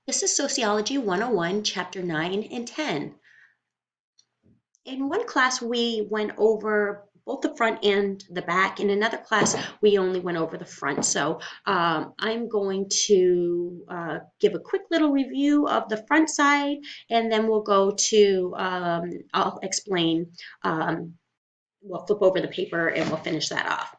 This is Sociology 101, Chapter 9 and 10. In one class, we went over both the front and the back. In another class, we only went over the front. So I'm going to give a quick little review of the front side, and then we'll go to, I'll explain, we'll flip over the paper and we'll finish that off.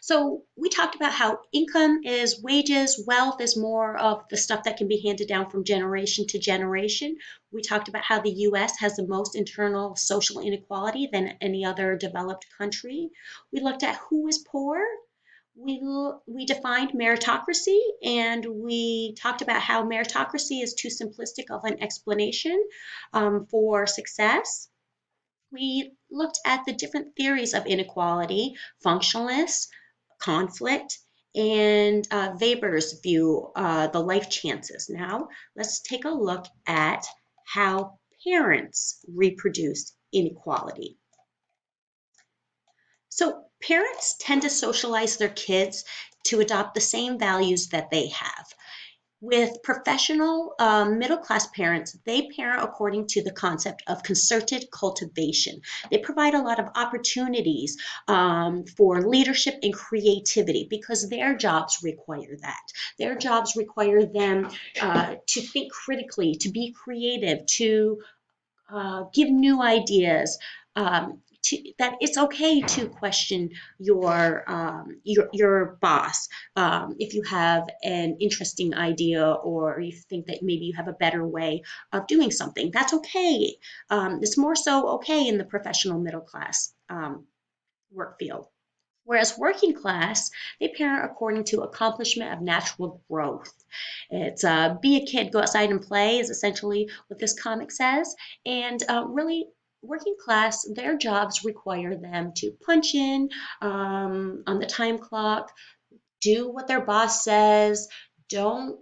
So we talked about how income is wages, wealth is more of the stuff that can be handed down from generation to generation. We talked about how the US has the most internal social inequality than any other developed country. We looked at who is poor. We defined meritocracy, and we talked about how meritocracy is too simplistic of an explanation for success. We looked at the different theories of inequality, functionalists, conflict, and Weber's view, the life chances. Now, let's take a look at how parents reproduce inequality. So, parents tend to socialize their kids to adopt the same values that they have. With professional middle class parents, they parent according to the concept of concerted cultivation. They provide a lot of opportunities for leadership and creativity because their jobs require that. Their jobs require them to think critically, to be creative, to give new ideas. That it's okay to question your boss if you have an interesting idea or you think that maybe you have a better way of doing something. That's okay. It's more so okay in the professional middle class work field. Whereas working class, they parent according to accomplishment of natural growth. It's be a kid, go outside and play is essentially what this comic says. And really, working class, their jobs require them to punch in on the time clock, do what their boss says. Don't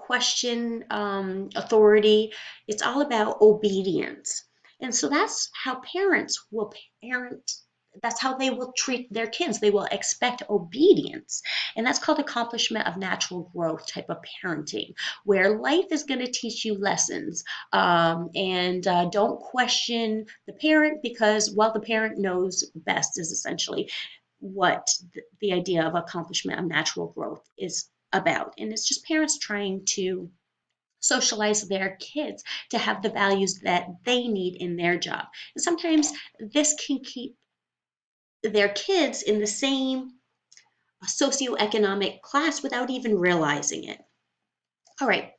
question authority. It's all about obedience. And so that's how parents will parent, that's how they will treat their kids. They will expect obedience. And that's called accomplishment of natural growth type of parenting, where life is going to teach you lessons. And don't question the parent because, well, the parent knows best, is essentially what the idea of accomplishment of natural growth is about. And it's just parents trying to socialize their kids to have the values that they need in their job. And sometimes this can keep their kids in the same socioeconomic class without even realizing it. All right,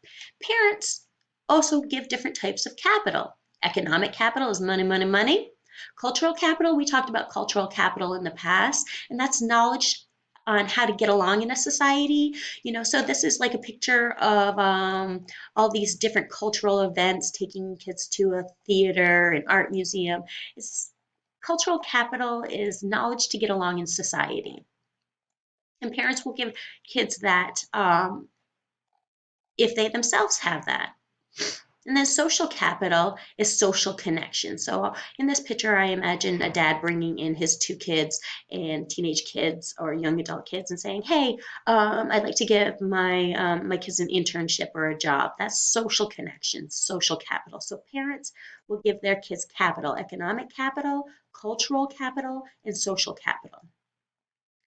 parents also give different types of capital. Economic capital is money, money, money. Cultural capital, we talked about cultural capital in the past, and that's knowledge on how to get along in a society. So this is like a picture of all these different cultural events, taking kids to a theater, an art museum. Cultural capital is knowledge to get along in society. And parents will give kids that if they themselves have that. And then social capital is social connection. So in this picture, I imagine a dad bringing in his two kids and teenage kids or young adult kids and saying, "Hey, I'd like to give my kids an internship or a job." That's social connection, social capital. So parents will give their kids capital, economic capital, cultural capital, and social capital.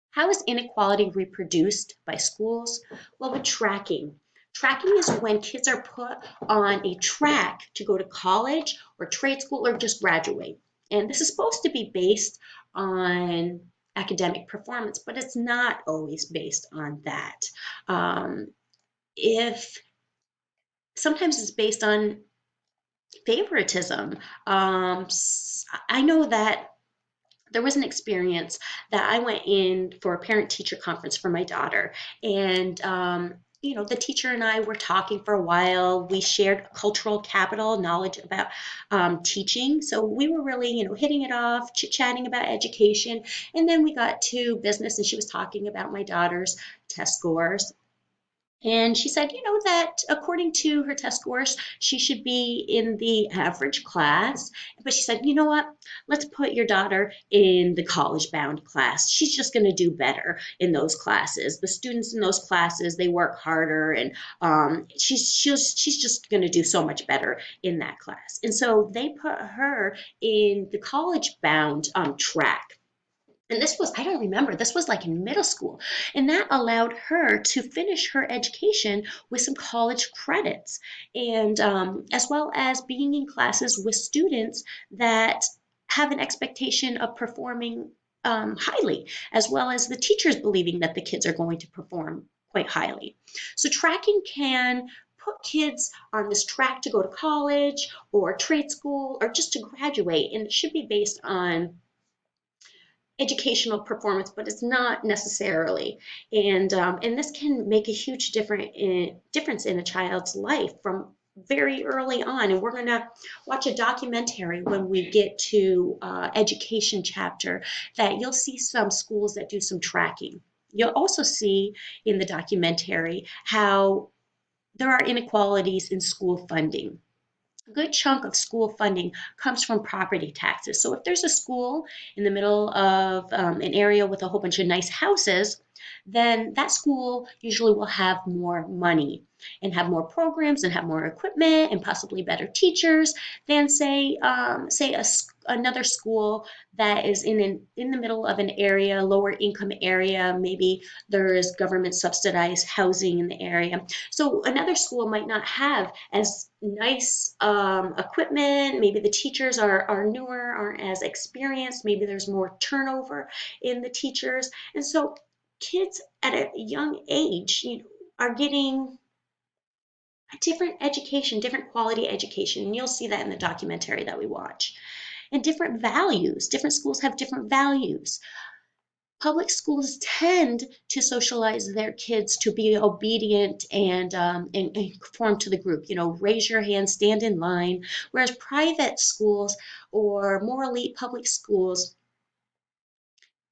How is inequality reproduced by schools? Well, with tracking. Tracking is when kids are put on a track to go to college or trade school or just graduate. And this is supposed to be based on academic performance, but it's not always based on that. If sometimes it's based on favoritism. I know that there was an experience that I went in for a parent teacher conference for my daughter. And, the teacher and I were talking for a while. We shared cultural capital, knowledge about teaching. So we were really, hitting it off, chit-chatting about education. And then we got to business and she was talking about my daughter's test scores. And she said, that according to her test scores, she should be in the average class. But she said, you know what? Let's put your daughter in the college bound class. She's just going to do better in those classes. The students in those classes, they work harder, and she's just going to do so much better in that class. And so they put her in the college bound track. And this was, I don't remember, this was like in middle school. And that allowed her to finish her education with some college credits, and as well as being in classes with students that have an expectation of performing highly, as well as the teachers believing that the kids are going to perform quite highly. So tracking can put kids on this track to go to college or trade school or just to graduate, and it should be based on educational performance, but it's not necessarily. And this can make a huge difference in a child's life from very early on. And we're going to watch a documentary when we get to education chapter that you'll see some schools that do some tracking. You'll also see in the documentary how there are inequalities in school funding. A good chunk of school funding comes from property taxes. So if there's a school in the middle of an area with a whole bunch of nice houses, then that school usually will have more money and have more programs and have more equipment and possibly better teachers than another school that is in the middle of an area, lower income area. Maybe there is government subsidized housing in the area. So another school might not have as nice equipment. Maybe the teachers are newer, aren't as experienced. Maybe there's more turnover in the teachers. And so kids at a young age, are getting a different education, different quality education. And you'll see that in the documentary that we watch. And different values. Different schools have different values. Public schools tend to socialize their kids to be obedient and conform to the group. Raise your hand, stand in line. Whereas private schools or more elite public schools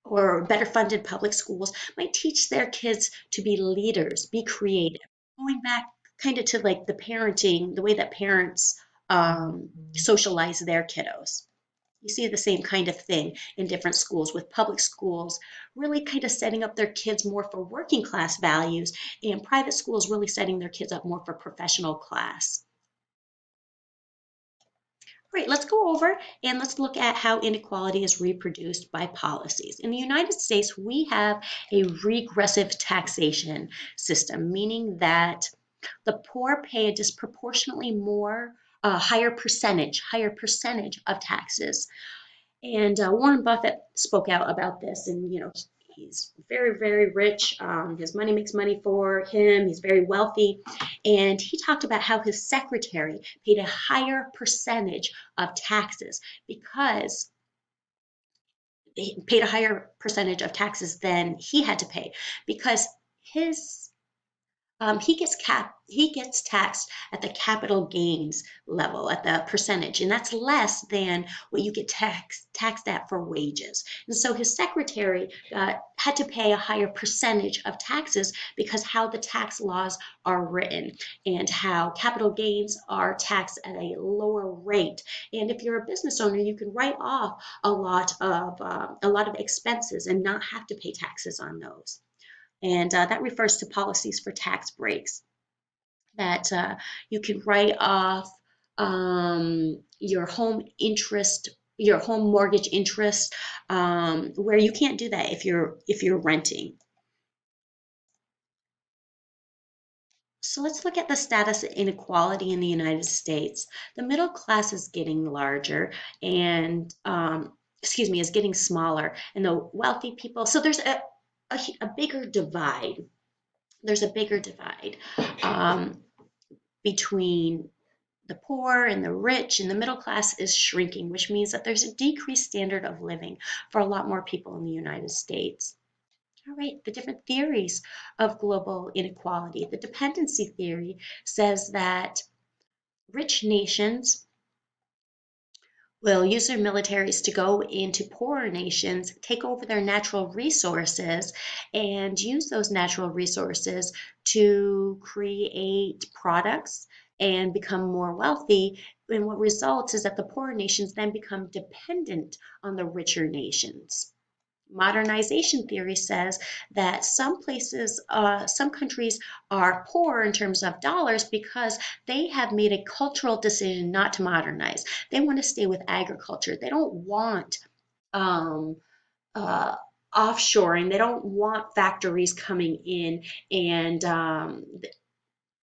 or better funded public schools might teach their kids to be leaders, be creative. Going back kind of to like the parenting, the way that parents socialize their kiddos. You see the same kind of thing in different schools, with public schools really kind of setting up their kids more for working class values, and private schools really setting their kids up more for professional class. Great, let's go over and let's look at how inequality is reproduced by policies. In the United States, we have a regressive taxation system, meaning that the poor pay a disproportionately higher percentage of taxes. And Warren Buffett spoke out about this, and he's very, very rich. His money makes money for him. He's very wealthy, and he talked about how his secretary paid a higher percentage of taxes because he paid a higher percentage of taxes than he had to pay because his he gets taxed at the capital gains level at the percentage, and that's less than what you get taxed at for wages. And so his secretary had to pay a higher percentage of taxes because how the tax laws are written and how capital gains are taxed at a lower rate. And if you're a business owner, you can write off a lot of expenses and not have to pay taxes on those. And that refers to policies for tax breaks that you can write off your home interest, your home mortgage interest, where you can't do that if you're renting. So let's look at the status of inequality in the United States. The middle class is getting larger and is getting smaller, and the wealthy people. So there's a bigger divide. There's a bigger divide between the poor and the rich, and the middle class is shrinking, which means that there's a decreased standard of living for a lot more people in the United States. All right, the different theories of global inequality. The dependency theory says that rich nations Will use their militaries to go into poorer nations, take over their natural resources, and use those natural resources to create products and become more wealthy. And what results is that the poorer nations then become dependent on the richer nations. Modernization theory says that some countries are poor in terms of dollars because they have made a cultural decision not to modernize. They want to stay with agriculture. They don't want um, uh, offshoring. They don't want factories coming in and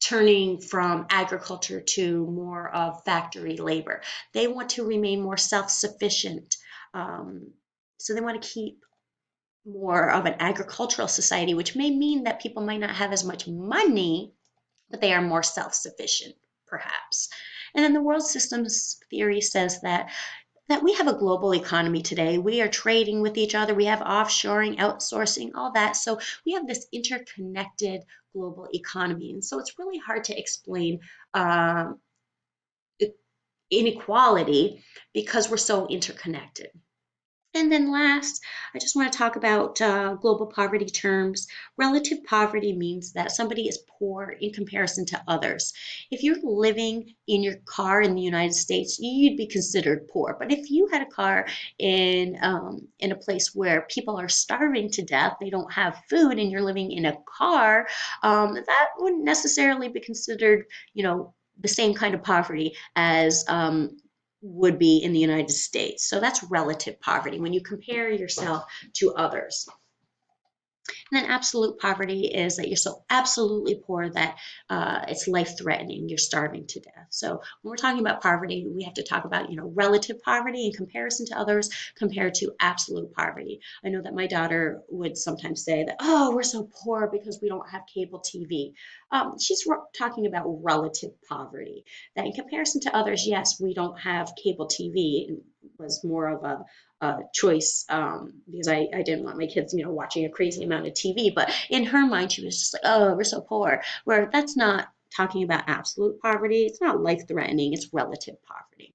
turning from agriculture to more of factory labor. They want to remain more self-sufficient. Um, so they want to keep more of an agricultural society, which may mean that people might not have as much money, but they are more self sufficient, perhaps. And then the world systems theory says that we have a global economy today. We are trading with each other. We have offshoring, outsourcing, all that. So we have this interconnected global economy. And so it's really hard to explain um, inequality because we're so interconnected. And then last, I just want to talk about global poverty terms. Relative poverty means that somebody is poor in comparison to others. If you're living in your car in the United States, you'd be considered poor. But if you had a car in a place where people are starving to death, they don't have food, and you're living in a car, that wouldn't necessarily be considered, the same kind of poverty as would be in the United States. So that's relative poverty when you compare yourself to others. And then absolute poverty is that you're so absolutely poor that it's life-threatening. You're starving to death. So when we're talking about poverty, we have to talk about, relative poverty in comparison to others compared to absolute poverty. I know that my daughter would sometimes say that, oh, we're so poor because we don't have cable TV. She's talking about relative poverty. That in comparison to others, yes, we don't have cable TV. It was more of a choice because I didn't want my kids, watching a crazy amount of TV. But in her mind, she was just like, oh, we're so poor. Where that's not talking about absolute poverty. It's not life threatening. It's relative poverty.